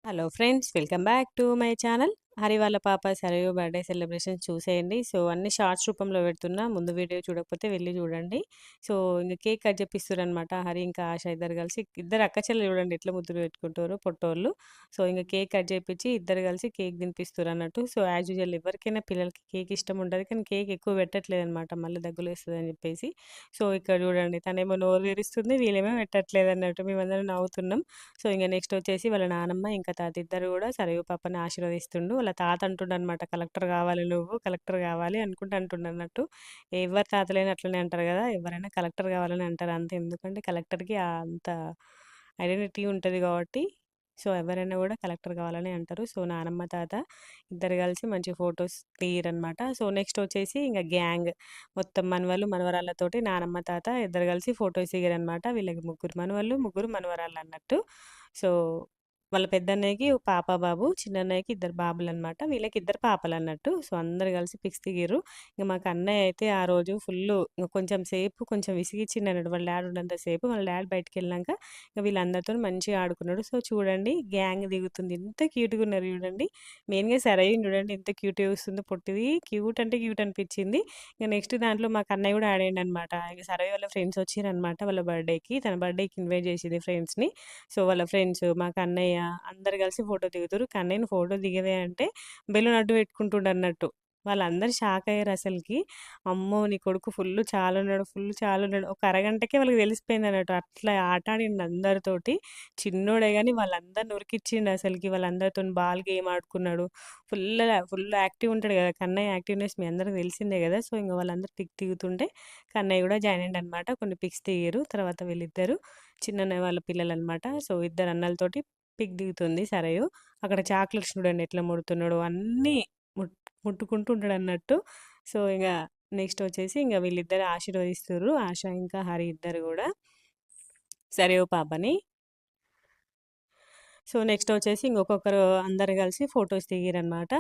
Hello friends, welcome back to my channel. Hari వాళ్ళ పాప Sarayu birthday celebration చూసేయండి. సో అన్ని షార్ట్స్ రూపంలో పెడుతున్నా, ముందు వీడియో చూడకపోతే వెళ్ళి చూడండి. సో ఇంక కేక్ కట్ చేపిస్తారనమాట. హరి ఇంకా ఆశ ఇద్దరు కలిసి, ఇద్దరు అక్క చెల్లెలు చూడండి ఎట్లా ముద్దులు పెట్టుకుంటారు పొట్టోళ్ళు. సో ఇంక కేక్ కట్ చేపించి ఇద్దరు కలిసి కేక్ తినిపిస్తారు అన్నట్టు. సో యాజ్ యూజువల్ ఎవరికైనా పిల్లలకి కేక్ ఇష్టం ఉంటుంది, కానీ కేక్ ఎక్కువ పెట్టట్లేదు అనమాట, మళ్ళీ దగ్గులు వేస్తుంది అని చెప్పేసి. సో ఇక్కడ చూడండి, తనేమో నోరు తెరుస్తుంది, వీళ్ళేమో పెట్టట్లేదు అన్నట్టు. మేమందరం నవ్వుతున్నాం. సో ఇంక నెక్స్ట్ వచ్చేసి వాళ్ళ నానమ్మ ఇంకా తాత ఇద్దరు కూడా సరయు పాపని ఆశీర్వదిస్తుండు. వాళ్ళ తాత అంటుండనమాట, కలెక్టర్ కావాలి నువ్వు, కలెక్టర్ కావాలి అనుకుంటూ అంటుండన్నట్టు. ఎవరి తాతలైనా అట్లనే అంటారు కదా, ఎవరైనా కలెక్టర్ కావాలని అంటారు అంతే. ఎందుకంటే కలెక్టర్కి అంత ఐడెంటిటీ ఉంటుంది కాబట్టి. సో ఎవరైనా కూడా కలెక్టర్ కావాలని అంటారు. సో నానమ్మ తాత ఇద్దరు కలిసి మంచి ఫొటోస్ తీయరనమాట. సో నెక్స్ట్ వచ్చేసి ఇంకా గ్యాంగ్ మొత్తం మనవళ్ళు మనవరాళ్ళతోటి నానమ్మ తాత ఇద్దరు కలిసి ఫొటోస్ దిగారనమాట. వీళ్ళకి ముగ్గురు మనవళ్ళు ముగ్గురు మనవరాళ్ళు అన్నట్టు. సో వాళ్ళ పెద్దన్నయ్యకి ఒక పాప బాబు, చిన్నన్నయ్యకి ఇద్దరు బాబులు అనమాట. వీళ్ళకి ఇద్దరు పాపలు అన్నట్టు. సో అందరు కలిసి పిక్స్ దిగిర్రు. ఇంక మాకు అన్నయ్య అయితే ఆ రోజు ఫుల్ కొంచెం సేపు కొంచెం విసిగిచ్చిండు అన్నట్టు. వాళ్ళ డాడీ ఉన్నంత సేపు, వాళ్ళ డాడీ బయటకు వెళ్ళాక ఇక వీళ్ళందరితో మంచిగా ఆడుకున్నాడు. సో చూడండి గ్యాంగ్ దిగుతుంది, ఎంత క్యూట్గా ఉన్నారు చూడండి. మెయిన్గా సరైన చూడండి ఎంత క్యూట్ వస్తుందో, పొట్టిది క్యూట్ అంటే క్యూట్ అనిపించింది. ఇక నెక్స్ట్ దాంట్లో మాకు అన్నయ్య కూడా ఆడాడు అనమాట. ఇక సరై వాళ్ళ ఫ్రెండ్స్ వచ్చిరనమాట వాళ్ళ బర్త్డేకి, తన బర్త్డేకి ఇన్వైట్ చేసింది ఫ్రెండ్స్ని. సో వాళ్ళ ఫ్రెండ్స్ మాకు అన్నయ్య అందరు కలిసి ఫోటో దిగుతారు. కన్నయ్యని ఫోటో దిగవే అంటే బెలూన్ అడ్డు పెట్టుకుంటుండ అన్నట్టు. వాళ్ళందరూ షాక్ అయ్యారు అసలుకి. అమ్మో నీ కొడుకు ఫుల్ చాలా ఉన్నాడు, ఫుల్ చాలా ఉన్నాడు. ఒక అరగంటకే వాళ్ళకి తెలిసిపోయింది అన్నట్టు. అట్లా ఆట ఆడిండు అందరితోటి. చిన్నోడే కానీ వాళ్ళందరిని ఉరికిచ్చిండు అసలుకి. వాళ్ళందరితో బాల్ గేమ్ ఆడుకున్నాడు. ఫుల్ ఫుల్ యాక్టివ్ ఉంటాడు కదా కన్నయ్య. యాక్టివ్నెస్ మీ అందరికి తెలిసిందే కదా. సో ఇంకా వాళ్ళందరూ పిక్ దిగుతుంటే కన్నయ్య కూడా జాయిన్ అయ్యిండు అనమాట. కొన్ని పిక్స్ దిగారు. తర్వాత వీళ్ళిద్దరు చిన్నన్నయ్య వాళ్ళ పిల్లలు అనమాట. సో ఇద్దరు అన్నలతోటి పిక్ దిగుతుంది సరయు. అక్కడ చాక్లెట్స్ చూడండి ఎట్లా ముడుతున్నాడు, అన్నీ ముట్టుకుంటూ ఉంటాడు అన్నట్టు. సో ఇక నెక్స్ట్ వచ్చేసి ఇంకా వీళ్ళిద్దరు ఆశీర్వదిస్తారు, ఆశ ఇంకా హరి ఇద్దరు కూడా సరయు పాపని. సో నెక్స్ట్ వచ్చేసి ఇంకొకరు అందరు కలిసి ఫొటోస్ దిగిరనమాట.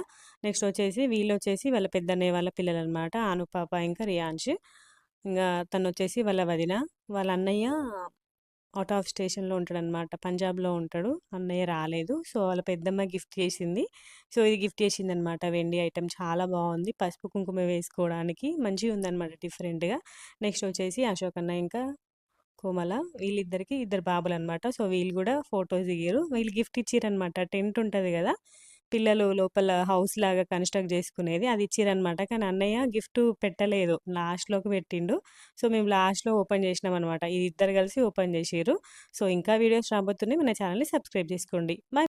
నెక్స్ట్ వచ్చేసి వీళ్ళు వచ్చేసి వాళ్ళ పెద్దన్నయ్య వాళ్ళ పిల్లలు అనమాట, అనుపాప ఇంకా రియాన్ష్. ఇంకా తను వచ్చేసి వాళ్ళ వదిన. వాళ్ళ అన్నయ్య అవుట్ ఆఫ్ స్టేషన్లో ఉంటాడనమాట, పంజాబ్లో ఉంటాడు. అన్నయ్య రాలేదు. సో వాళ్ళ పెద్దమ్మ గిఫ్ట్ చేసింది. సో ఇది గిఫ్ట్ చేసిందనమాట, వెండి ఐటెం చాలా బాగుంది, పసుపు కుంకుమ వేసుకోవడానికి మంచిగా ఉందన్నమాట డిఫరెంట్గా. నెక్స్ట్ వచ్చేసి అశోక్ అన్న ఇంకా కోమల, వీళ్ళిద్దరికి ఇద్దరు బాబులు అనమాట. సో వీళ్ళు కూడా ఫొటోస్ దిగారు. వీళ్ళు గిఫ్ట్ ఇచ్చిరనమాట, టెంట్ ఉంటుంది కదా పిల్లలు లోపల హౌస్ లాగా కన్స్ట్రక్ట్ చేసుకునేది, అది ఇచ్చిరనమాట. కానీ అన్నయ్య గిఫ్ట్ పెట్టలేదు, లాస్ట్లోకి పెట్టిండు. సో మేము లాస్ట్లో ఓపెన్ చేసినాం అనమాట. ఇది ఇద్దరు కలిసి ఓపెన్ చేసిర్రు. సో ఇంకా వీడియోస్ రాబోతున్నాయి, మన ఛానల్ని సబ్స్క్రైబ్ చేసుకోండి. బాయ్.